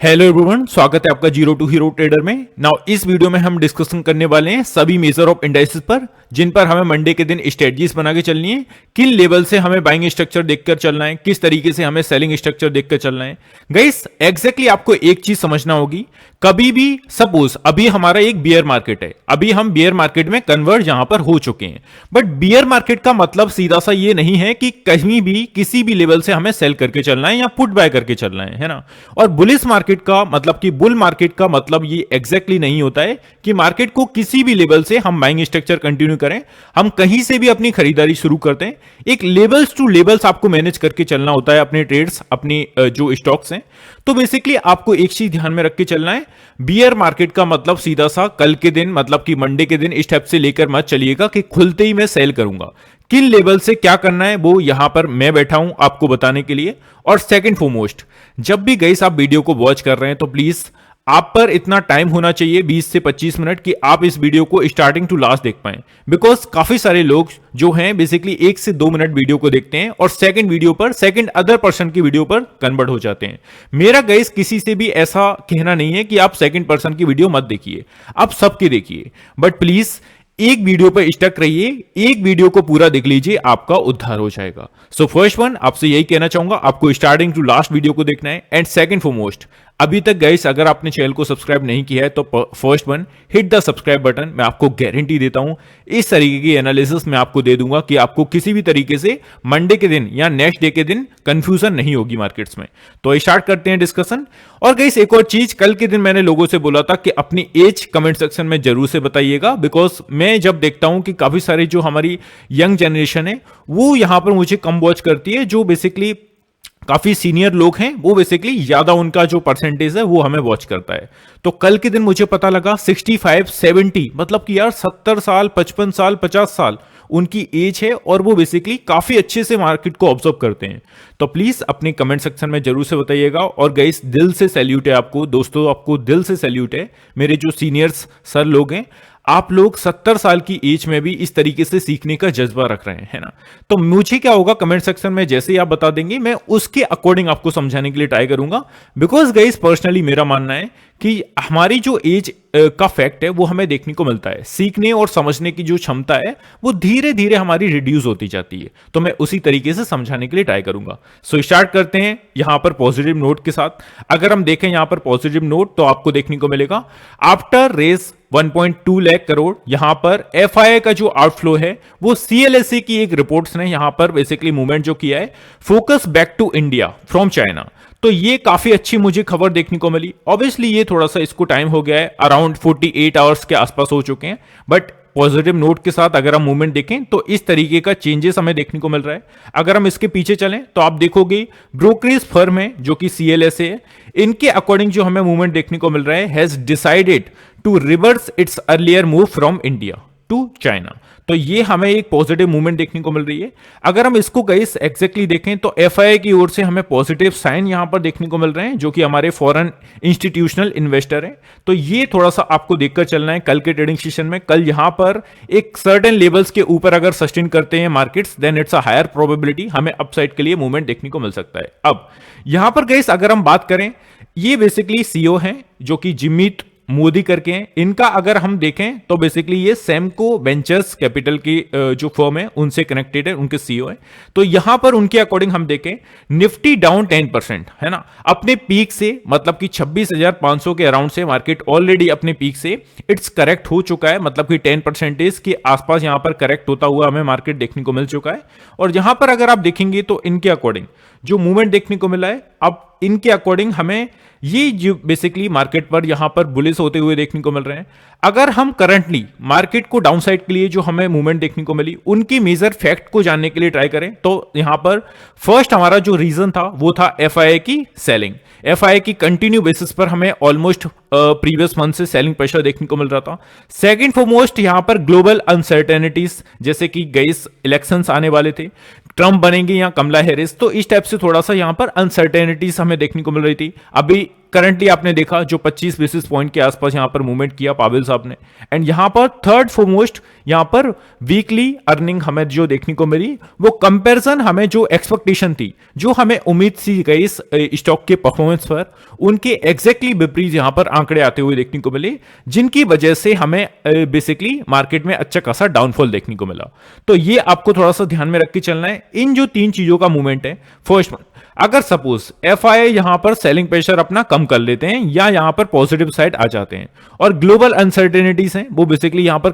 Hello everyone, स्वागत है आपका जीरो टू हीरो ट्रेडर में। नाउ इस वीडियो में हम डिस्कशन करने वाले हैं सभी मेजर ऑफ इंडाइसेस पर, जिन पर हमें मंडे के दिन स्ट्रेटजीज बना के चलनी है। किन लेवल से हमें बाइंग स्ट्रक्चर देखकर चलना है, किस तरीके से हमें सेलिंग स्ट्रक्चर देखकर चलना है। गाइस एग्जैक्टली आपको एक चीज समझना होगी, कभी भी सपोज अभी हमारा एक बियर मार्केट है, अभी हम बियर मार्केट में कन्वर्ट यहां पर हो चुके हैं, बट बियर मार्केट का मतलब सीधा सा ये नहीं है कि कहीं भी किसी भी लेवल से हमें सेल करके चलना है या पुट बाय करके चलना है ना। और बुलिश मार्केट का मतलब कि बुल मार्केट का मतलब ये एग्जैक्टली नहीं होता है कि मार्केट को किसी भी लेवल से हम बाइंग स्ट्रक्चर कंटिन्यू करें, हम कहीं से भी अपनी खरीदारी शुरू करते हैं। एक लेवल्स टू लेवल्स आपको मैनेज करके चलना होता है अपने ट्रेड्स, अपनी जो स्टॉक्स हैं। तो बेसिकली आपको एक चीज ध्यान में रख के चलना है, बियर मार्केट का मतलब सीधा सा कल के दिन मतलब कि मंडे के दिन इस टाइप से लेकर मत चलिएगा कि खुलते ही मैं सेल करूंगा। किन लेवल से क्या करना है वो यहां पर मैं बैठा हूं आपको बताने के लिए। और सेकंड फोरमोस्ट, जब भी गाइस आप वीडियो को वॉच कर रहे हैं तो प्लीज आप पर इतना टाइम होना चाहिए 20 से 25 मिनट कि आप इस वीडियो को स्टार्टिंग टू लास्ट देख पाएं। बिकॉज काफी सारे लोग जो हैं बेसिकली 1 से 2 मिनट वीडियो को देखते हैं और सेकंड वीडियो पर सेकंड अदर पर्सन की वीडियो पर कन्वर्ट हो जाते हैं। मेरा गाइस किसी से भी ऐसा कहना नहीं है कि आप सेकंड पर्सन की वीडियो मत देखिए, आप सबकी देखिए, बट प्लीज एक वीडियो पर स्टक रहिए, एक वीडियो को पूरा देख लीजिए, आपका उद्धार हो जाएगा। सो फर्स्ट वन, आपसे यही कहना चाहूंगा, आपको स्टार्टिंग टू लास्ट वीडियो को देखना है। एंड सेकंड फॉरमोस्ट, अभी तक गाइस अगर आपने चैनल को सब्सक्राइब नहीं किया है तो first one hit the subscribe button. मैं आपको गारंटी देता हूं इस तरीके की एनालिसिस मैं आपको दे दूंगा कि आपको किसी भी तरीके से मंडे के दिन या नेक्स्ट डे के दिन कंफ्यूजन नहीं होगी मार्केट्स में। तो स्टार्ट करते हैं डिस्कशन। और गाइस एक और चीज, कल के दिन मैंने लोगों से बोला था कि अपनी एज कमेंट सेक्शन में जरूर से बताइएगा, बिकॉज मैं जब देखता हूं कि काफी सारे जो हमारी यंग जनरेशन है वो यहां पर मुझे कम वॉच करती है, जो बेसिकली काफी सीनियर लोग हैं वो बेसिकली ज्यादा उनका जो परसेंटेज है वो हमें वॉच करता है। तो कल के दिन मुझे पता लगा 65 70 मतलब कि यार 70 साल 55 साल 50 साल उनकी एज है और वो बेसिकली काफी अच्छे से मार्केट को ऑब्जर्व करते हैं। तो प्लीज अपने कमेंट सेक्शन में जरूर से बताइएगा। और गाइस दिल से सैल्यूट है आपको दोस्तों, आपको दिल से सैल्यूट है मेरे जो सीनियर्स सर लोग हैं, आप लोग 70 साल की एज में भी इस तरीके से सीखने का जज्बा रख रहे हैं, है ना। तो मुझे क्या होगा कमेंट सेक्शन में जैसे ही आप बता देंगे मैं उसके अकॉर्डिंग आपको समझाने के लिए ट्राई करूंगा। बिकॉज गाइस पर्सनली मेरा मानना है कि हमारी जो एज का फैक्ट है वो हमें देखने को मिलता है, सीखने और समझने की जो क्षमता है वो धीरे धीरे हमारी रिड्यूस होती जाती है। तो मैं उसी तरीके से समझाने के लिए ट्राई करूंगा। सो स्टार्ट करते हैं यहां पर पॉजिटिव नोट के साथ। अगर हम देखें यहां पर पॉजिटिव नोट तो आपको देखने को मिलेगा आफ्टर रेस 1.2 लाख करोड़ यहां पर एफआईआई का जो आउटफ्लो है वो सीएलएसए की एक रिपोर्ट्स ने यहां पर बेसिकली मूवमेंट जो किया है, focus back to India from China. तो ये काफी अच्छी मुझे खबर देखने को मिली। ऑब्वियसली ये थोड़ा सा इसको टाइम हो गया है, अराउंड 48 आवर्स के आसपास हो चुके हैं, बट पॉजिटिव नोट के साथ अगर हम मूवमेंट देखें तो इस तरीके का चेंजेस हमें देखने को मिल रहा है। अगर हम इसके पीछे चलें तो आप देखोगे ब्रोकरेज फर्म है जो कि सीएलएसए है, इनके अकॉर्डिंग जो हमें मूवमेंट देखने को मिल रहा है, has decided to reverse its earlier move from India to China. तो ये हमें एक पॉजिटिव मूवमेंट देखने को मिल रही है। अगर हम इसको गाइस एग्जैक्टली देखें तो एफआईआई की ओर से हमें पॉजिटिव साइन यहां पर देखने को मिल रहे हैं, जो कि हमारे फॉरेन इंस्टीट्यूशनल इन्वेस्टर हैं। तो ये थोड़ा सा आपको देखकर चलना है कल के ट्रेडिंग सेशन में। कल यहां पर एक सर्टेन लेवल्स के ऊपर अगर सस्टेन करते हैं markets, then it's a higher probability हमें अपसाइड के लिए मूवमेंट देखने को मिल सकता है। अब यहां पर गाइस अगर हम बात करें, ये बेसिकली सीईओ हैं जो कि जिमीत मोदी करके हैं। इनका अगर हम देखें तो बेसिकली ये सेमको वेंचर्स कैपिटल की जो फर्म है उनसे कनेक्टेड है, उनके सीईओ है। तो यहां पर उनके अकॉर्डिंग हम देखें निफ्टी डाउन 10% है ना, अपने पीक से मतलब कि 26,500 के अराउंड से मार्केट ऑलरेडी अपने पीक से इट्स करेक्ट हो चुका है, मतलब कि 10% के आसपास यहां पर करेक्ट होता हुआ हमें मार्केट देखने को मिल चुका है। और यहां पर अगर आप देखेंगे तो इनके अकॉर्डिंग जो मूवमेंट देखने को मिला है, अब इनके अकॉर्डिंग हमें ये जो बेसिकली मार्केट पर यहां पर बुलिश होते हुए देखने को मिल रहे हैं। अगर हम करंटली मार्केट को डाउनसाइड के लिए जो हमें मूवमेंट देखने को मिली उनकी मेजर फैक्ट को जानने के लिए ट्राई करें तो यहां पर फर्स्ट हमारा जो रीजन था वो था एफआईआई की सेलिंग। एफआईआई की कंटिन्यू बेसिस पर हमें ऑलमोस्ट प्रीवियस मंथ से सेलिंग प्रेशर देखने को मिल रहा था। सेकंड फॉरमोस्ट यहां पर ग्लोबल अनसर्टेनिटीज, जैसे कि गाइस इलेक्शंस आने वाले थे, ट्रंप बनेंगे या कमला हैरिस, तो इस टाइप से थोड़ा सा यहां पर अनसर्टेनिटीज हमें देखने को मिल रही थी। अभी करंटली आपने देखा जो 25 बेसिस पॉइंट के आसपास यहां पर मूवमेंट किया पावेल साहब ने, एंड यहां पर थर्ड फोरमोस्ट यहां पर वीकली अर्निंग हमें जो देखने को मिली वो कंपैरिजन हमें जो एक्सपेक्टेशन थी, जो हमें उम्मीद सी गई इस स्टॉक के परफॉर्मेंस पर, उनके एग्जैक्टली विपरीत यहां पर आंकड़े आते हुए देखने को मिले, जिनकी वजह से हमें बेसिकली मार्केट में अच्छा खासा डाउनफॉल देखने को मिला। तो ये आपको थोड़ा सा ध्यान में रख के चलना है। इन जो तीन चीजों का मूवमेंट है, फर्स्ट वन, अगर सपोज एफआईआई यहां पर सेलिंग प्रेशर अपना कम कर लेते हैं या यहां पर पॉजिटिव साइड आ जाते हैं और ग्लोबल अनसर्टेनिटीज हैं वो बेसिकली यहां पर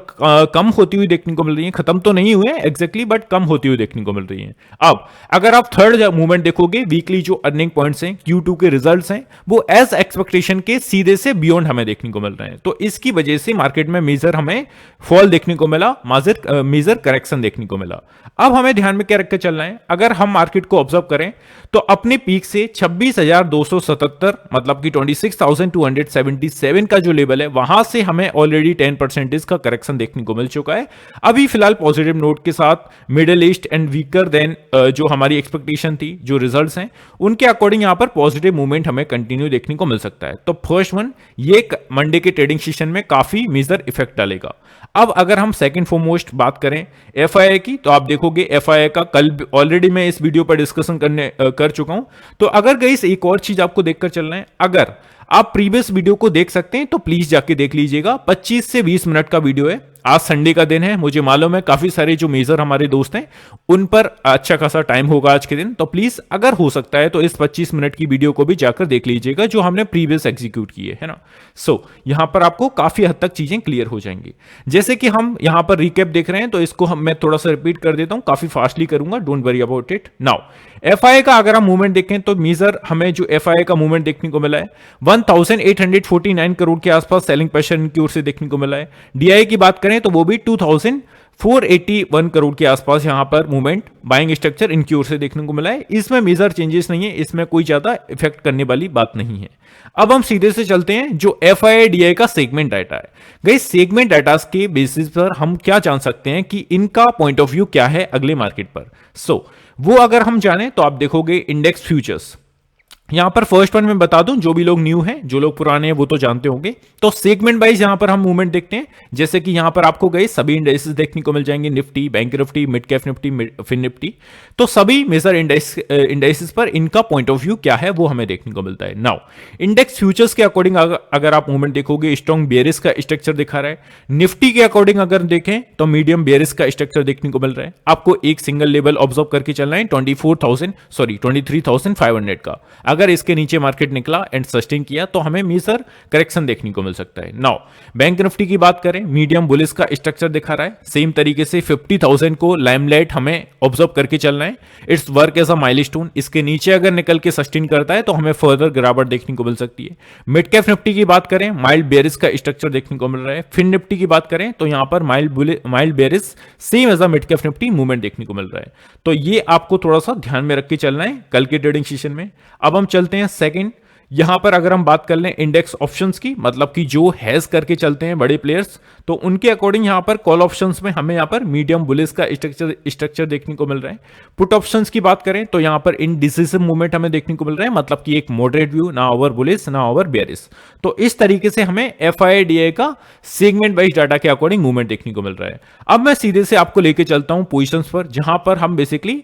कम होती हुई देखने को मिल रही है, खत्म तो नहीं हुए एग्जैक्टली बट कम होती हुई देखने को मिल रही है। अब अगर आप थर्ड मूवमेंट देखोगे, वीकली जो अर्निंग पॉइंट्स हैं, Q2 के रिजल्ट्स हैं, वो एज एक्सपेक्टेशन के सीधे से बियॉन्ड हमें देखने को मिल रहे हैं। तो इसकी वजह से मार्केट में मेजर हमें फॉल देखने को मिला, मेजर करेक्शन देखने को मिला। अब हमें ध्यान में क्या रख के चलना है, अगर हम मार्केट को ऑब्जर्व करें तो अपने पीक से 26,277 मतलब कि 26,277 का जो लेवल है वहां से हमें ऑलरेडी 10% का करेक्शन देखने को मिल चुका है। अभी फिलहाल पॉजिटिव नोट के साथ middle east and weaker then जो हमारी एक्सपेक्टेशन थी, जो रिजल्ट्स हैं उनके अकॉर्डिंग यहां पर पॉजिटिव मूवमेंट हमें कंटिन्यू देखने को मिल सकता है। तो फर्स्ट वन, ये मंडे के ट्रेडिंग सेशन में काफी मेजर इफेक्ट डालेगा। अब अगर हम सेकंड फोरमोस्ट बात करें एफआईआई की, तो आप देखोगे एफआईआई का कल ऑलरेडी मैं इस वीडियो पर डिस्कशन कर चुका हूं। तो अगर गाइस एक और चीज आपको देखकर चलना है, अगर आप प्रीवियस वीडियो को देख सकते हैं तो प्लीज जाके देख लीजिएगा। 25 से 20 मिनट का वीडियो है। आज संडे का दिन है, मुझे मालूम है काफी सारे जो मेजर हमारे दोस्त हैं उन पर अच्छा खासा टाइम होगा आज के दिन, तो प्लीज अगर हो सकता है तो इस 25 मिनट की वीडियो को भी जाकर देख लीजिएगा जो हमने प्रीवियस एग्जीक्यूट किए है ना। सो यहां पर आपको काफी हद तक चीजें क्लियर हो जाएंगी। जैसे कि हम यहां पर रिकेप देख रहे हैं तो इसको मैं थोड़ा सा रिपीट कर देता हूं, काफी फास्टली करूंगा, don't worry about it. Now FII का अगर हम मूवमेंट देखें तो मेजर हमें जो एफआईआई का मूवमेंट देखने को मिला है 1849 करोड़ के आसपास सेलिंग प्रेशर इनकी ओर से देखने को मिला है। डीआई की बात करें तो वो भी 2481 करोड़ के आसपास यहां पर मूवमेंट बाइंग स्ट्रक्चर इनकी ओर से देखने को मिला है। इसमें मेजर चेंजेस नहीं है, इसमें कोई ज्यादा इफेक्ट करने वाली बात नहीं है। अब हम सीधे से चलते हैं जो एफआईआई डीआई का सेगमेंट डाटा है। गाइस सेगमेंट डाटा के बेसिस पर हम क्या जान सकते हैं कि इनका पॉइंट ऑफ व्यू क्या है अगले मार्केट पर। वो अगर हम जाने तो आप देखोगे इंडेक्स फ्यूचर्स, यहां पर फर्स्ट वन में बता दूं, जो भी लोग न्यू हैं, जो लोग पुराने हैं वो तो जानते होंगे। तो सेगमेंट वाइज यहां पर हम मूवमेंट देखते हैं, जैसे कि यहां पर आपको गए सभी इंडेक्सेस देखने को मिल जाएंगे, Nifty, bank Nifty, mid cap Nifty, fin Nifty. तो सभी मेजर इंडेक्सेस पर इनका पॉइंट ऑफ व्यू क्या है वो हमें देखने को मिलता है। नाउ इंडेक्स फ्यूचर्स के अकॉर्डिंग अगर आप मूवमेंट देखोगे, स्ट्रॉन्ग बेयरिश का स्ट्रक्चर दिखा रहा है। निफ्टी के अकॉर्डिंग अगर देखें तो मीडियम बेयरिश का स्ट्रक्चर देखने को मिल रहा है। आपको एक सिंगल लेवल ऑब्जर्व करके चलना है 23,500 का। अगर इसके नीचे मार्केट निकला एंड सस्टेन किया तो हमें मेजर करेक्शन देखने को मिल सकता है। नाउ बैंक निफ्टी की बात करें, मीडियम बुलिश का स्ट्रक्चर दिखा रहा है। सेम तरीके से 50,000 को लाइमलाइट हमें ऑब्जर्व करके चलना है। It's work as a milestone. इसके नीचे अगर निकल के सस्टेन करता है तो हमें फर्दर गिरावट देखने को मिल सकती है। मिड कैप निफ्टी की बात करें, माइल्ड बेयरिश का स्ट्रक्चर देखने को मिल रहा है। फिन निफ्टी की बात करें तो यहां पर mild bearish same as a mid cap Nifty movement देखने को मिल रहा है। तो ये आपको थोड़ा सा ध्यान में रख के चलना है कल के ट्रेडिंग सेशन में। अब हम चलते हैं सेकंड, यहां पर अगर हम बात कर लें इंडेक्स ऑप्शंस की, मतलब कि जो हेज करके चलते हैं बड़े प्लेयर्स, तो उनके अकॉर्डिंग यहां पर कॉल ऑप्शंस में हमें यहां पर मीडियम बुलिश का स्ट्रक्चर देखने को मिल रहा है। पुट ऑप्शंस की बात करें तो यहां पर इनडिसिसिव मूवमेंट हमें देखने को मिल रहा है, मतलब कि एक मॉडरेट व्यू, ना ओवर बुलिश ना ओवर बेयरिश। तो इस तरीके से हमें एफआईआई डीआई का सेगमेंट वाइज डाटा के अकॉर्डिंग मूवमेंट देखने को मिल रहा है। अब मैं सीधे से आपको लेके चलता हूं पोजिशंस पर, जहां पर हम बेसिकली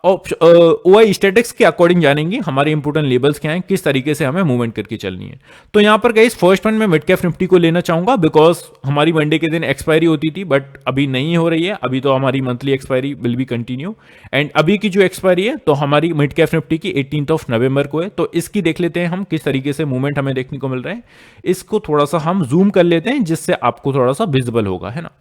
ओआई स्टैटिक्स के अकॉर्डिंग जानेंगे हमारे इंपोर्टेंट लेवल्स क्या हैं, किस तरीके से हमें मूवमेंट करके चलनी है। तो यहां पर गाइस फर्स्ट वन में मिड कैप निफ्टी को लेना चाहूंगा, बिकॉज हमारी मंडे के दिन एक्सपायरी होती थी बट अभी नहीं हो रही है। अभी तो हमारी monthly expiry will be continue, and अभी की जो एक्सपायरी है तो हमारी मिड कैप निफ्टी की 18 नवंबर को है। तो इसकी देख लेते हैं हम किस तरीके से मूवमेंट हमें देखने को मिल रहा है। इसको थोड़ा सा हम जूम कर लेते हैं जिससे आपको थोड़ा सा विजिबल होगा, है ना।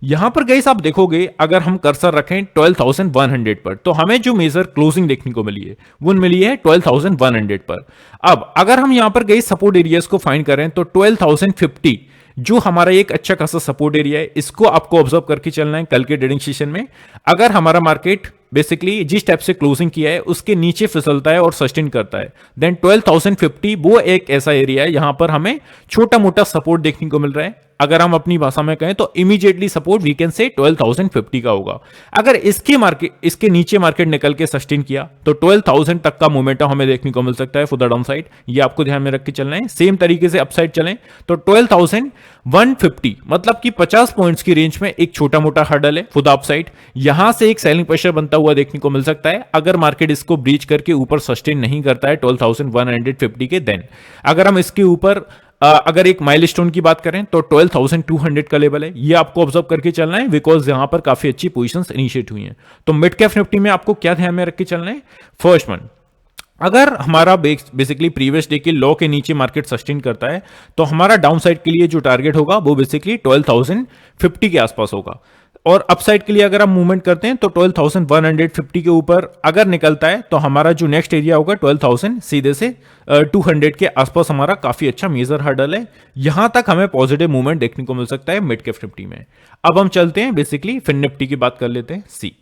यहां पर गाइस आप देखोगे अगर हम कर्सर रखें 12,100 पर, तो हमें जो मेजर क्लोजिंग देखने को मिली है वो मिली है 12,100 पर। अब अगर हम यहां पर गाइस सपोर्ट एरियाज को फाइंड करें तो 12,050 जो हमारा एक अच्छा खासा सपोर्ट एरिया है, इसको आपको ऑब्जर्व करके चलना है कल के ट्रेडिंग सेशन में। अगर हमारा मार्केट बेसिकली जिस टाइप से क्लोजिंग किया है उसके नीचे फिसलता है और सस्टेन करता है, देन 12,050 वो एक ऐसा एरिया है यहां पर हमें छोटा मोटा सपोर्ट देखने को मिल रहा है। अगर हम अपनी भाषा में कहें तो immediately support we can say 12,050 का होगा। अगर इसके नीचे मार्केट निकल के सस्टेन किया तो 12,000 तक का मोमेंटम हमें देखने को मिल सकता है फॉर द डाउन साइड, ये आपको ध्यान में रख के चलना है। सेम तरीके से अपसाइड चलें तो 12,150 मतलब कि 50 पॉइंट्स की रेंज में एक छोटा मोटा हर्डल है फॉर द अपसाइड, यहां से एक सेलिंग प्रेशर बनता हुआ देखने को मिल सकता है अगर मार्केट इसको ब्रीच करके ऊपर सस्टेन नहीं करता है 12,150 के। देन अगर हम इसके ऊपर अगर एक माइलस्टोन की बात करें तो 12,200 का लेवल है, ये आपको ऑब्जर्व करके चलना है बिकॉज यहां पर काफी अच्छी पोजीशंस इनिशिएट हुई हैं। तो मिड कैप निफ्टी में आपको क्या ध्यान में रख के चलना है, फर्स्ट वन, अगर हमारा बेसिकली प्रीवियस डे के लो के नीचे मार्केट सस्टेन करता है तो हमारा डाउन साइड के लिए जो टारगेट होगा वो बेसिकली 12,050 के आसपास होगा, और अपसाइड के लिए अगर हम मूवमेंट करते हैं तो 12,150 के ऊपर अगर निकलता है तो हमारा जो नेक्स्ट एरिया होगा 12,000 सीधे से 200 के आसपास हमारा काफी अच्छा मेजर हर्डल है, यहां तक हमें पॉजिटिव मूवमेंट देखने को मिल सकता है मिड कैप निफ्टी में। अब हम चलते हैं बेसिकली फिन निफ्टी की बात कर लेते हैं सी।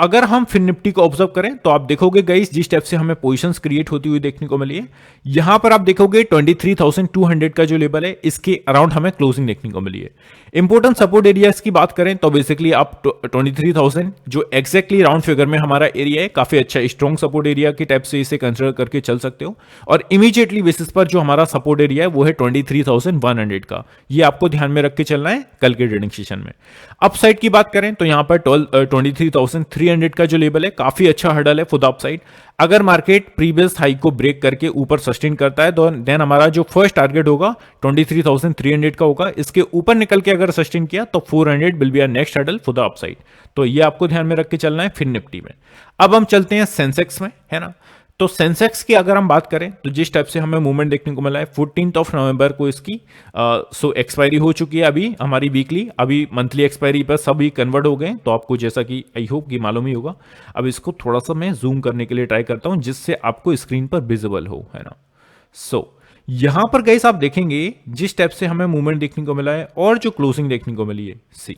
अगर हम फिन निफ्टी को ऑब्जर्व करें तो आप देखोगे गाइस जिस टाइप से हमें पोजीशंस क्रिएट होती हुई देखने को मिली है, यहां पर आप देखोगे 23,200 का जो लेवल है इसके अराउंड हमें क्लोजिंग देखने को मिली है। इंपॉर्टेंट सपोर्ट एरियाज की बात करें तो बेसिकली आप 23,000 जो एक्जैक्टली राउंड फिगर में हमारा एरिया है, काफी अच्छा स्ट्रॉन्ग सपोर्ट एरिया के टाइप से इसे कंसिडर करके चल सकते हो, और इमीडिएटली बेसिस पर जो हमारा सपोर्ट एरिया है वो है 23,100 का, ये आपको ध्यान में रख के चलना है कल के ट्रेडिंग सेशन में। अपसाइड की बात करें तो यहां पर 23,300 का जो लेवल है काफी अच्छा हर्डल है फॉर द अपसाइड। अगर मार्केट प्रीवियस हाई को ब्रेक करके ऊपर सस्टेन करता है तो देन हमारा जो फर्स्ट टारगेट होगा 23,300 का होगा, इसके ऊपर निकल के अगर सस्टेन किया तो 400 will be our next hurdle for the upside. तो ये आपको ध्यान में रख के चलना है फिन निफ्टी में। अब हम चलते हैं सेंसेक्स में, है ना। तो सेंसेक्स की अगर हम बात करें तो जिस टाइप से हमें मूवमेंट देखने को मिला है 14 नवंबर को इसकी एक्सपायरी हो चुकी है अभी हमारी वीकली, अभी मंथली एक्सपायरी पर सभी कन्वर्ट हो गए, तो आपको जैसा कि आई होप कि मालूम ही होगा। अब इसको थोड़ा सा मैं जूम करने के लिए ट्राई करता हूं जिससे आपको स्क्रीन पर विजिबल हो, है ना। यहां पर गाइस आप देखेंगे जिस टाइप से हमें मूवमेंट देखने को मिला है और जो क्लोजिंग देखने को मिली है सी,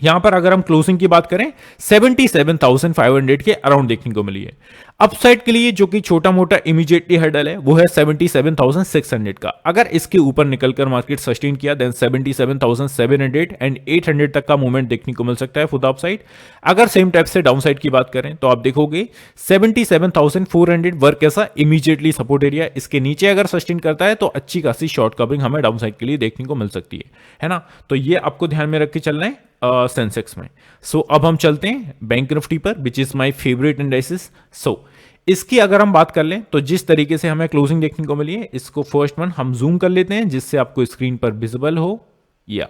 यहां पर अगर हम क्लोजिंग की बात करें 77,500 के अराउंड देखने को मिली है। अपसाइड के लिए जो कि छोटा मोटा इमीडिएटली हर्डल है वो है 77,600 का, अगर इसके ऊपर निकलकर मार्केट सस्टेन किया देन 77,700 एंड 800 तक का मूवमेंट देखने को मिल सकता है फॉर द अपसाइड। अगर सेम टाइप से डाउन साइड की बात करें तो आप देखोगे 77,400 वर्क कैसा इमीडिएटली सपोर्ट एरिया, इसके नीचे अगर सस्टेन करता है तो अच्छी खासी शॉर्ट कवरिंग हमें डाउन साइड के लिए देखने को मिल सकती है ना। तो ये आपको ध्यान में रख के चलना है सेंसेक्स में। अब हम चलते हैं बैंक निफ्टी पर which is my favourite indices. इसकी अगर हम बात कर लें तो जिस तरीके से हमें क्लोजिंग देखने को मिली है इसको फर्स्ट वन हम जूम कर लेते हैं जिससे आपको स्क्रीन पर विजिबल हो। या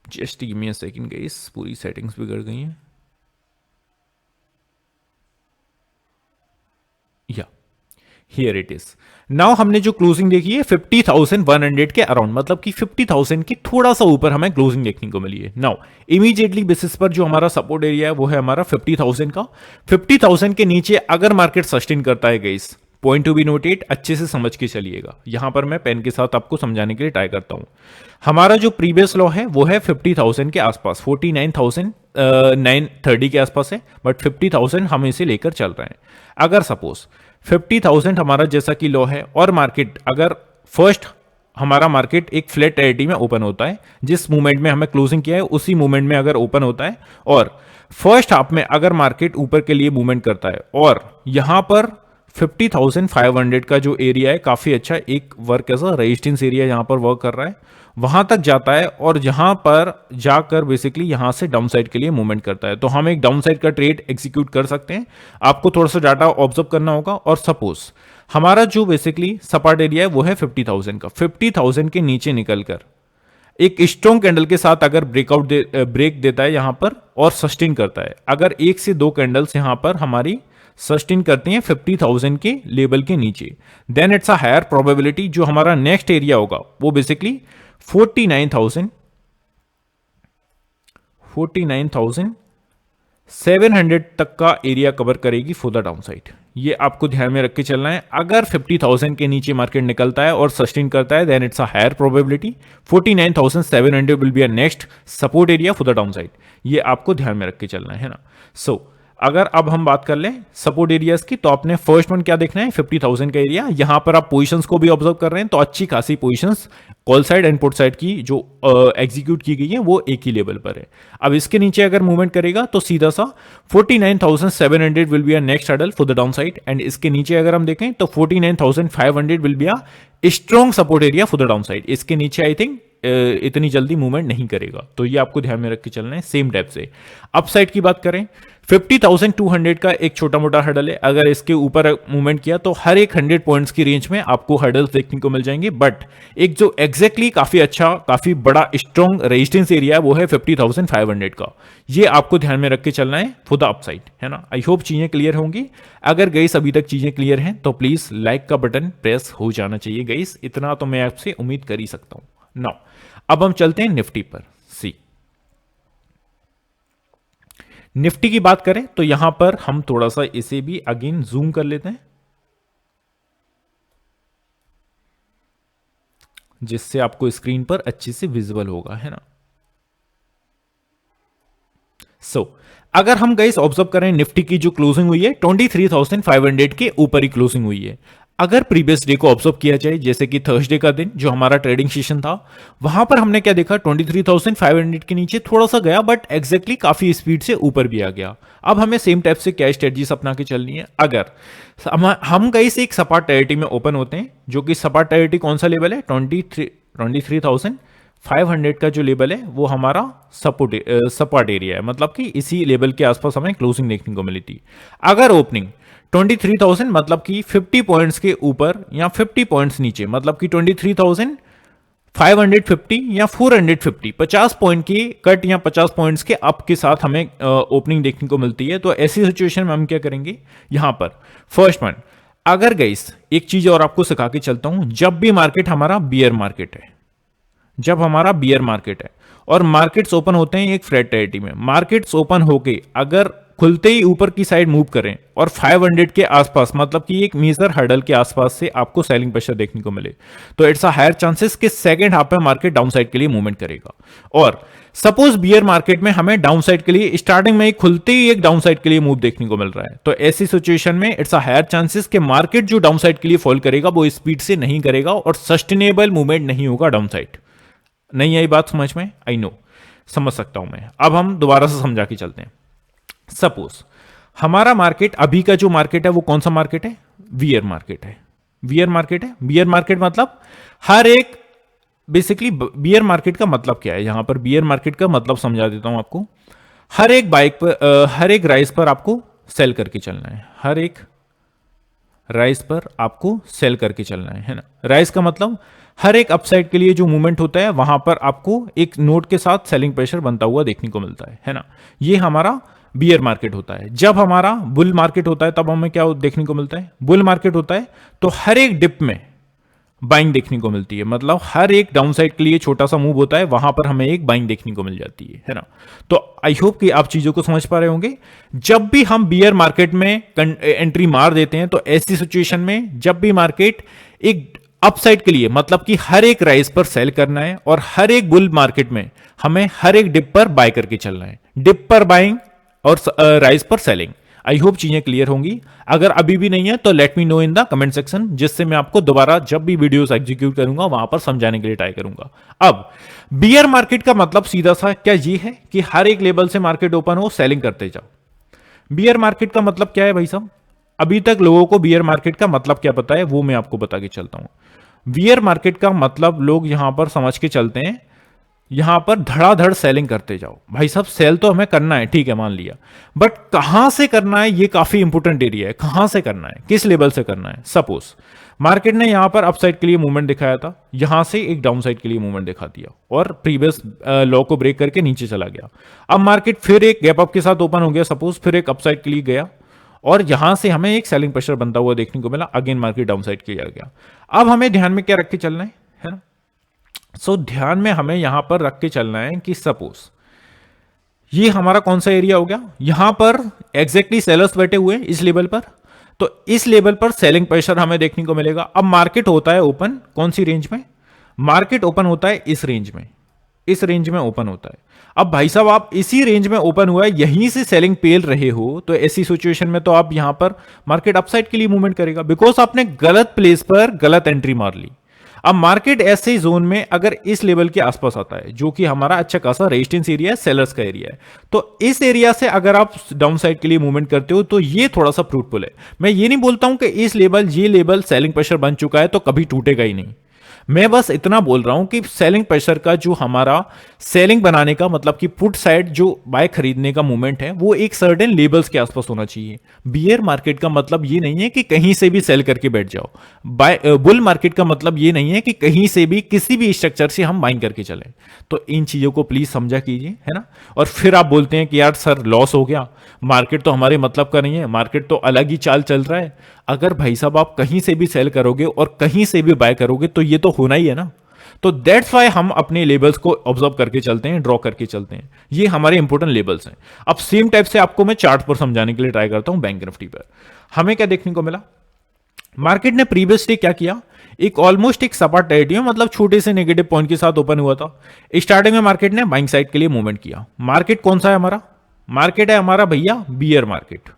just give me a second guys, पूरी सेटिंग्स बिगड़ गई हैं। या हियर इट इज नाउ, हमने जो क्लोजिंग देखी है 50,100 के अराउंड, मतलब कि 50,000 की थोड़ा सा ऊपर हमें क्लोजिंग देखने को मिली है। नाउ इमीडिएटली बेसिस पर जो हमारा सपोर्ट एरिया है वो है हमारा 50,000 का। 50,000 के नीचे अगर मार्केट सस्टेन करता है guys, point to be noted, अच्छे से समझ के चलिएगा, यहां पर मैं पेन के साथ आपको समझाने के लिए ट्राई करता हूं। हमारा जो प्रीवियस लॉ है वो है 50,000 के आसपास, 49,930 के आसपास है, बट 50,000 हम इसे लेकर चल रहे हैं। अगर सपोज 50,000 हमारा जैसा कि लो है और मार्केट अगर फर्स्ट हमारा मार्केट एक फ्लैट टेरिटरी में ओपन होता है, जिस मूवमेंट में हमें क्लोजिंग किया है उसी मूवमेंट में अगर ओपन होता है और फर्स्ट हाफ में अगर मार्केट ऊपर के लिए मूवमेंट करता है और यहां पर 50,500 का जो एरिया है काफी अच्छा एक वर्क ऐसा रेजिस्टेंस एरिया यहां पर वर्क कर रहा है, वहां तक जाता है और यहां पर जाकर बेसिकली यहां से डाउन साइड के लिए मूवमेंट करता है, तो हम एक डाउन साइड का ट्रेड एग्जीक्यूट कर सकते हैं। आपको थोड़ा सा डाटा ऑब्जर्व करना होगा। और सपोज हमारा जो बेसिकली सपोर्ट एरिया है वो है 50,000 का, 50,000 के नीचे निकलकर एक स्ट्रॉन्ग कैंडल के साथ अगर ब्रेक देता है यहां पर और सस्टेन करता है, अगर एक से दो कैंडल्स यहां पर हमारी सस्टेन करती हैं 50,000 के लेवल के नीचे, then it's a higher probability जो हमारा नेक्स्ट एरिया होगा वो बेसिकली 49,700 तक का एरिया कवर करेगी फॉर द डाउन साइड। ये आपको ध्यान में रख के चलना है। अगर 50,000 के नीचे मार्केट निकलता है और सस्टेन करता है then it's a higher probability 49,700 will be a next support area for the downside. ये आपको ध्यान में रख के चलना है ना। अगर अब हम बात कर लें सपोर्ट एरियाज की, तो आपने फर्स्ट वन क्या देखना है, 50,000 का एरिया। यहां पर आप पोजीशंस को भी ऑब्जर्व कर रहे हैं, तो अच्छी खासी positions call side and put side की जो एग्जीक्यूट की गई है वो एक ही लेवल पर है। अब इसके नीचे अगर मूवमेंट करेगा तो सीधा सा 49,700 will be a next hurdle for the down side, and इसके नीचे अगर हम देखें तो 49,500 will be a strong support area for the down side. इसके नीचे आई थिंक इतनी जल्दी मूवमेंट नहीं करेगा, तो ये आपको ध्यान में रख के चलना है। सेम टाइप से अपसाइड की बात करें, 50,200 का एक छोटा मोटा हर्डल है, अगर इसके ऊपर मूवमेंट किया तो हर एक 100 पॉइंट्स की रेंज में आपको हर्डल्स देखने को मिल जाएंगे। बट एक जो एग्जैक्टली काफी अच्छा काफी बड़ा स्ट्रॉन्ग रेजिस्टेंस एरिया है वो है 50,500 का। ये आपको ध्यान में रख के चलना है फॉर द अपसाइड, है ना। आई होप चीजें क्लियर होंगी। अगर गाइस अभी तक चीजें क्लियर हैं तो प्लीज लाइक का बटन प्रेस हो जाना चाहिए गाइस, इतना तो मैं आपसे उम्मीद कर ही सकता हूं। नाउ अब हम चलते हैं निफ्टी पर। सी निफ्टी की बात करें तो यहां पर हम थोड़ा सा इसे भी अगेन जूम कर लेते हैं, जिससे आपको स्क्रीन पर अच्छे से विजिबल होगा, है ना। अगर हम गाइस ऑब्जर्व करें निफ्टी की जो क्लोजिंग हुई है 23,500 के ऊपर ही क्लोजिंग हुई है। अगर प्रीवियस डे को ऑब्जर्व किया जाए, जैसे कि थर्सडे का दिन जो हमारा ट्रेडिंग सेशन था, वहां पर हमने क्या देखा, 23,500 के नीचे थोड़ा सा गया, बट एग्जैक्टली काफी स्पीड से ऊपर भी आ गया। अब हमें सेम टाइप से क्या स्ट्रेटजीज अपना के चलनी है। अगर हम गाइस एक सपाट टेरिटरी में ओपन होते हैं, जो कि सपाट टेरिटरी कौन सा लेवल है, 23,500 का जो लेवल है वो हमारा सपोर्ट एरिया है, मतलब कि इसी लेवल के आसपास हमें क्लोजिंग देखने को मिली थी। अगर ओपनिंग 23,000 मतलब कि 50 पॉइंट्स के ऊपर या 50 पॉइंट्स नीचे, मतलब कि 23,550 या 450, 50 पॉइंट की कट या 50 पॉइंट्स के अप के साथ हमें ओपनिंग देखने को मिलती है, तो ऐसी सिचुएशन में हम क्या करेंगे, यहां पर फर्स्ट वन, अगर गाइस एक चीज और आपको सिखा के चलता हूं, जब भी मार्केट हमारा बियर मार्केट है, जब हमारा बियर मार्केट है और मार्केट्स ओपन होते हैं एक फ्लैट टेरिटरी में, मार्केट्स ओपन होके अगर खुलते ही ऊपर की साइड मूव करें और 500 के आसपास, मतलब कि एक मेजर हर्डल के आसपास से आपको सेलिंग प्रेशर देखने को मिले, तो इट्स अ हायर चांसेस कि सेकंड हाफ में मार्केट डाउन साइड के लिए मूवमेंट करेगा। और सपोज बियर मार्केट में हमें डाउन साइड के लिए स्टार्टिंग में ही खुलते ही एक डाउन साइड के लिए मूव देखने को मिल रहा है, तो ऐसी सिचुएशन में इट्स अ हायर चांसेस कि मार्केट जो डाउन साइड के लिए फॉल करेगा वो स्पीड से नहीं करेगा और सस्टेनेबल मूवमेंट नहीं होगा डाउन साइड। नहीं आई बात समझ में? आई नो, समझ सकता हूं मैं। अब हम दोबारा से समझा के चलते हैं। सपोज हमारा मार्केट अभी का जो मार्केट है वो कौन सा मार्केट है, वियर मार्केट है। वियर मार्केट है, बियर मार्केट मतलब हर एक, बेसिकली बियर मार्केट का मतलब क्या है, यहां पर बियर मार्केट का मतलब समझा देता हूं आपको। हर एक बाइक पर, हर एक राइस पर आपको सेल करके चलना है, हर एक राइस पर आपको सेल करके चलना है ना। राइस का मतलब हर एक अपसाइड के लिए जो मूवमेंट होता है वहां पर आपको एक नोट के साथ सेलिंग प्रेशर बनता हुआ देखने को मिलता है ना। ये हमारा बियर मार्केट होता है। जब हमारा बुल मार्केट होता है तब हमें क्या देखने को मिलता है, बुल मार्केट होता है तो हर एक डिप में बाइंग देखने को मिलती है, मतलब हर एक डाउन साइड के लिए छोटा सा मूव होता है वहां पर हमें एक बाइंग देखने को मिल जाती है ना। तो आई होप कि आप चीजों को समझ पा रहे होंगे। जब भी हम बियर मार्केट में एंट्री मार देते हैं तो ऐसी सिचुएशन में जब भी मार्केट एक अपसाइड के लिए, मतलब कि हर एक राइस पर सेल करना है और हर एक बुल मार्केट में हमें हर एक डिप पर बाय करके चलना है, डिप पर बाइंग और राइस पर सेलिंग। आई होप चीजें क्लियर होंगी। अगर अभी भी नहीं है तो let me know in the comment section, जिससे मैं आपको दोबारा जब भी वीडियोस एग्जीक्यूट करूंगा वहां पर समझाने के लिए ट्राई करूंगा। अब बियर मार्केट का मतलब सीधा सा क्या ये है कि हर एक लेवल से मार्केट ओपन हो, सेलिंग करते जाओ। बियर मार्केट का मतलब क्या है भाई साहब, अभी तक लोगों को बियर मार्केट का मतलब क्या पता है वो मैं आपको बता के चलता हूं। बियर मार्केट का मतलब लोग यहां पर समझ के चलते हैं, यहां पर धड़ाधड़ सेलिंग करते जाओ। भाई साहब सेल तो हमें करना है, ठीक है मान लिया, बट कहां से करना है ये काफी इंपॉर्टेंट एरिया है। कहां से करना है, किस लेवल से करना है। सपोज मार्केट ने यहां पर अपसाइड के लिए मूवमेंट दिखाया था, यहां से एक डाउन साइड के लिए मूवमेंट दिखा दिया और प्रीवियस लॉ को ब्रेक करके नीचे चला गया। अब मार्केट फिर एक गैप अप के साथ ओपन हो गया, सपोज फिर एक अपसाइड के लिए गया और यहां से हमें एक सेलिंग प्रेशर बनता हुआ देखने को मिला, अगेन मार्केट डाउन साइड के गया। अब हमें ध्यान में क्या रख के चलना है ना। सो ध्यान में हमें यहां पर रख के चलना है कि सपोज ये हमारा कौन सा एरिया हो गया, यहां पर एग्जैक्टली सेलर्स बैठे हुए हैं इस लेवल पर, तो इस लेवल पर सेलिंग प्रेशर हमें देखने को मिलेगा। अब मार्केट होता है ओपन कौन सी रेंज में, मार्केट ओपन होता है इस रेंज में, इस रेंज में ओपन होता है। अब भाई साहब आप इसी रेंज में ओपन हुआ है, यहीं से सेलिंग पेल रहे हो, तो ऐसी सिचुएशन में तो आप यहां पर मार्केट अपसाइड के लिए मूवमेंट करेगा, बिकॉज आपने गलत प्लेस पर गलत एंट्री मार ली। अब मार्केट ऐसे जोन में अगर इस लेवल के आसपास आता है, जो कि हमारा अच्छा खासा रेजिस्टेंस एरिया है, सेलर्स का एरिया है, तो इस एरिया से अगर आप डाउन साइड के लिए मूवमेंट करते हो तो ये थोड़ा सा फ्रूटफुल है। मैं ये नहीं बोलता हूं कि ये लेवल सेलिंग प्रेशर बन चुका है तो कभी टूटेगा ही नहीं। मैं बस इतना बोल रहा हूं कि सेलिंग प्रेशर का जो हमारा सेलिंग बनाने का मतलब कि पुट साइड जो बाय खरीदने का मूवमेंट है वो एक सर्टेन लेवल्स के आसपास होना चाहिए। बियर मार्केट का मतलब ये नहीं है कि कहीं से भी सेल करके बैठ जाओ। बाय बुल मार्केट का मतलब ये नहीं है कि कहीं से भी किसी भी स्ट्रक्चर से हम बाइंग करके चलें। तो इन चीजों को प्लीज समझा कीजिए, है ना। और फिर आप बोलते हैं कि यार सर लॉस हो गया, मार्केट तो हमारे मतलब का नहीं है, मार्केट तो अलग ही चाल चल रहा है। अगर भाई साहब आप कहीं से भी सेल करोगे और कहीं से भी बाय करोगे तो ये तो होना ही है ना। तो दैट्स वाई हम अपने लेवल्स को ऑब्जर्व करके चलते हैं, ड्रॉ करके चलते हैं। ये हमारे इंपॉर्टेंट लेवल्स हैं। अब सेम टाइप से आपको मैं चार्ट पर समझाने के लिए ट्राई करता हूं। बैंक निफ्टी पर हमें क्या देखने को मिला, मार्केट ने प्रीवियस डे क्या किया, एक ऑलमोस्ट एक सपाट टेरिटरी में मतलब छोटे से नेगेटिव पॉइंट के साथ ओपन हुआ था। स्टार्टिंग में मार्केट ने बाइंग साइड के लिए मूवमेंट किया। मार्केट कौन सा है हमारा, मार्केट है हमारा भैया बियर मार्केट,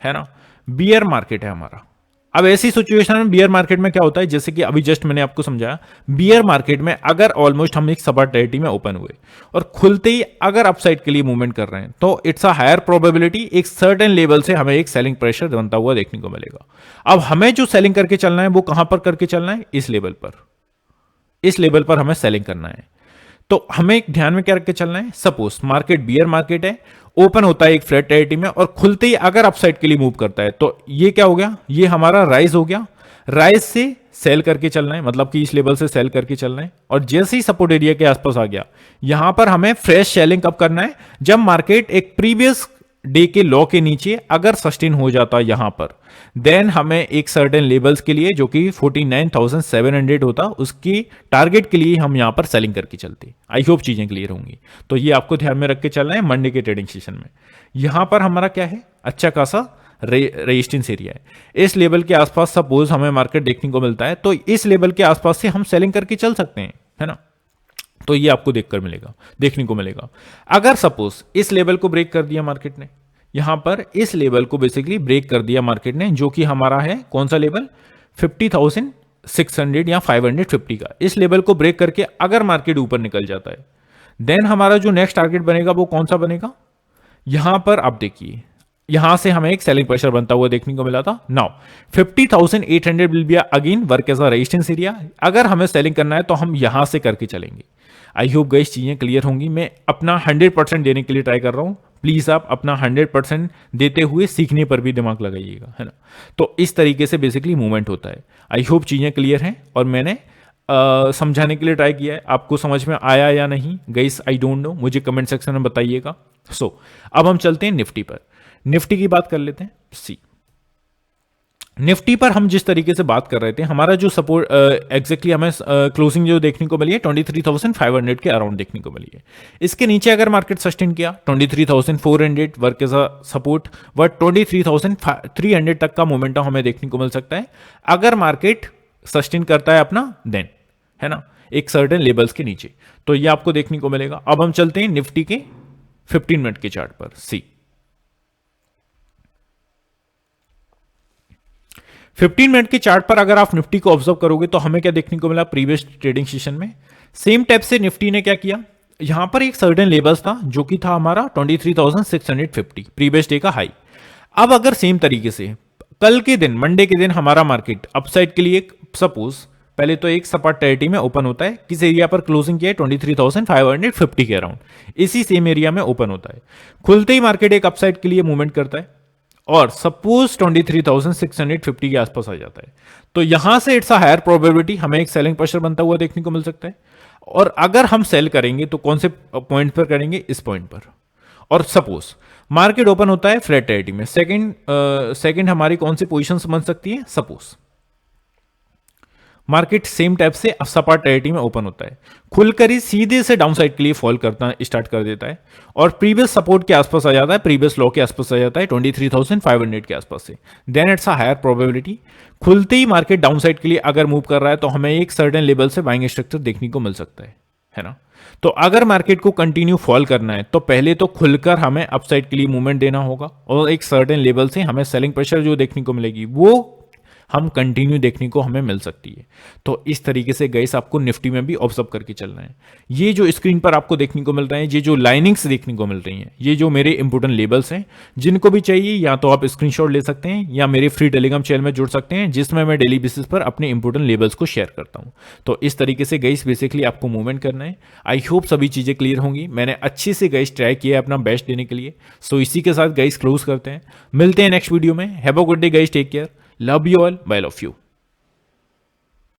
है ना, बियर मार्केट है हमारा। अब ऐसी सिचुएशन में बियर मार्केट में क्या होता है, जैसे कि अभी जस्ट मैंने आपको समझाया, बियर मार्केट में अगर ऑलमोस्ट हम एक सपाट टेरिटरी में ओपन हुए और खुलते ही अगर अपसाइड के लिए मूवमेंट कर रहे हैं तो इट्स अ हायर प्रोबेबिलिटी एक सर्टेन लेवल से हमें एक सेलिंग प्रेशर बनता हुआ देखने को मिलेगा। अब हमें जो सेलिंग करके चलना है वो कहां पर करके चलना है, इस लेवल पर, इस लेवल पर हमें सेलिंग करना है। तो हमें ध्यान में क्या रख के चलना है, सपोज मार्केट बियर मार्केट है, ओपन होता है एक फ्लैट टेरिटरी में और खुलते ही अगर अपसाइड के लिए मूव करता है तो ये क्या हो गया, ये हमारा राइज हो गया। राइज से सेल करके चलना है, मतलब कि इस लेवल से सेल करके चलना है। और जैसे ही सपोर्ट एरिया के आसपास आ गया, यहां पर हमें फ्रेश सेलिंग कब करना है, जब मार्केट एक प्रीवियस डे के लो के नीचे अगर सस्टेन हो जाता यहां पर, देन हमें एक सर्टेन लेवल्स के लिए जो कि 49,700 होता, उसकी टारगेट के लिए हम यहां पर सेलिंग करके चलते। आई होप चीजें क्लियर होंगी। तो ये आपको ध्यान में रख के चलना है मंडे के ट्रेडिंग सेशन में। यहां पर हमारा क्या है, अच्छा खासा रेजिस्टेंस एरिया है। इस लेवल के आसपास सपोज हमें मार्केट देखने को मिलता है तो इस लेवल के आसपास से हम सेलिंग करके चल सकते हैं, है ना। तो ये आपको देखकर मिलेगा, देखने को मिलेगा। अगर सपोज इस लेवल को ब्रेक कर दिया मार्केट ने, यहां पर इस लेवल को बेसिकली ब्रेक कर दिया मार्केट ने, जो कि हमारा है कौन सा लेवल, 50,600 या 550 का। इस लेवल को ब्रेक करके अगर मार्केट ऊपर निकल जाता है, देन हमारा जो नेक्स्ट टारगेट बनेगा वो कौन सा बनेगा, यहां पर आप देखिए, यहां से हमें एक सेलिंग प्रेशर बनता हुआ देखने को मिला था। Now 50,800 will be again work as a resistance area. अगर हमें सेलिंग करना है तो हम यहां से करके चलेंगे। आई होप गाइस चीजें क्लियर होंगी। मैं अपना 100% देने के लिए ट्राई कर रहा हूं, प्लीज आप अपना 100% देते हुए सीखने पर भी दिमाग लगाइएगा, है ना। तो इस तरीके से बेसिकली मूवमेंट होता है। आई होप चीजें क्लियर हैं और मैंने समझाने के लिए ट्राई किया है। आपको समझ में आया या नहीं गाइस, आई डोंट नो, मुझे कमेंट सेक्शन में बताइएगा। सो अब हम चलते हैं निफ्टी पर। निफ्टी की बात कर लेते हैं। सी निफ्टी पर हम जिस तरीके से बात कर रहे थे, हमारा जो सपोर्ट एग्जैक्टली हमें क्लोजिंग जो देखने को मिली है 23,500 के अराउंड देखने को मिली है। इसके नीचे अगर मार्केट सस्टेन किया 23,400 वर्क एज अ सपोर्ट, व 23,300 तक का मोमेंटम हमें देखने को मिल सकता है अगर मार्केट सस्टेन करता है अपना, देन, है ना, एक सर्टेन लेवल्स के नीचे। तो ये आपको देखने को मिलेगा। अब हम चलते हैं निफ्टी के 15 मिनट के चार्ट पर। सी 15 मिनट के चार्ट पर अगर आप निफ्टी को ऑब्जर्व करोगे तो हमें क्या देखने को मिला, प्रीवियस ट्रेडिंग सेशन में सेम टाइप से निफ्टी ने क्या किया, यहां पर एक सर्टेन लेवल्स था जो कि था हमारा 23,650 प्रीवियस डे का हाई। अब अगर सेम तरीके से कल के दिन मंडे के दिन हमारा मार्केट अपसाइड के लिए सपोज पहले तो एक सपाट टेरिटरी में ओपन होता है, किस एरिया पर क्लोजिंग किया है 23,550 के अराउंड, इसी सेम एरिया में ओपन होता है। खुलते ही मार्केट एक अपसाइड के लिए मूवमेंट करता है और सपोज 23,650 के आसपास आ जाता है, तो यहां से इट्स अ हायर प्रोबेबिलिटी हमें एक सेलिंग प्रेशर बनता हुआ देखने को मिल सकता है। और अगर हम सेल करेंगे तो कौन से पॉइंट पर करेंगे, इस पॉइंट पर। और सपोज मार्केट ओपन होता है फ्लैट टेरिटरी में, सेकंड हमारी कौन सी पोजीशंस बन सकती है, सपोज मार्केट सेम टाइप से सपाट टेरिटरी में ओपन होता है, खुलकर ही सीधे से डाउन साइड के लिए फॉल करना स्टार्ट कर देता है और प्रीवियस सपोर्ट के आसपास आ जाता है, प्रीवियस लो के आसपास आ जाता है 23,500 के आसपास से, then it's a higher probability खुलते ही मार्केट डाउन साइड के लिए अगर मूव कर रहा है तो हमें एक सर्टेन लेवल से बाइंग स्ट्रक्चर देखने को मिल सकता है ना। तो अगर मार्केट को कंटिन्यू फॉल करना है तो पहले तो खुलकर हमें अपसाइड के लिए मूवमेंट देना होगा और एक सर्टेन लेवल से हमें सेलिंग प्रेशर जो देखने को मिलेगी वो हम कंटिन्यू देखने को हमें मिल सकती है। तो इस तरीके से गाइस आपको निफ्टी में भी ऑब्जर्व करके चलना है। ये जो स्क्रीन पर आपको देखने को मिल रहा है, ये जो लाइनिंग्स देखने को मिल रही हैं, ये जो मेरे इंपोर्टेंट लेबल्स हैं, जिनको भी चाहिए या तो आप स्क्रीनशॉट ले सकते हैं या मेरे फ्री टेलीग्राम चैनल में जुड़ सकते हैं, जिसमें मैं डेली बेसिस पर अपने इंपोर्टेंट लेबल्स को शेयर करता हूं। तो इस तरीके से गाइस बेसिकली आपको मूवमेंट करना है। आई होप सभी चीजें क्लियर होंगी। मैंने अच्छे से गाइस ट्राई किया है अपना बेस्ट देने के लिए। सो इसी के साथ गाइस क्लोज करते हैं, मिलते हैं नेक्स्ट वीडियो में। Have a good day guys, take care, love you all, bye love you.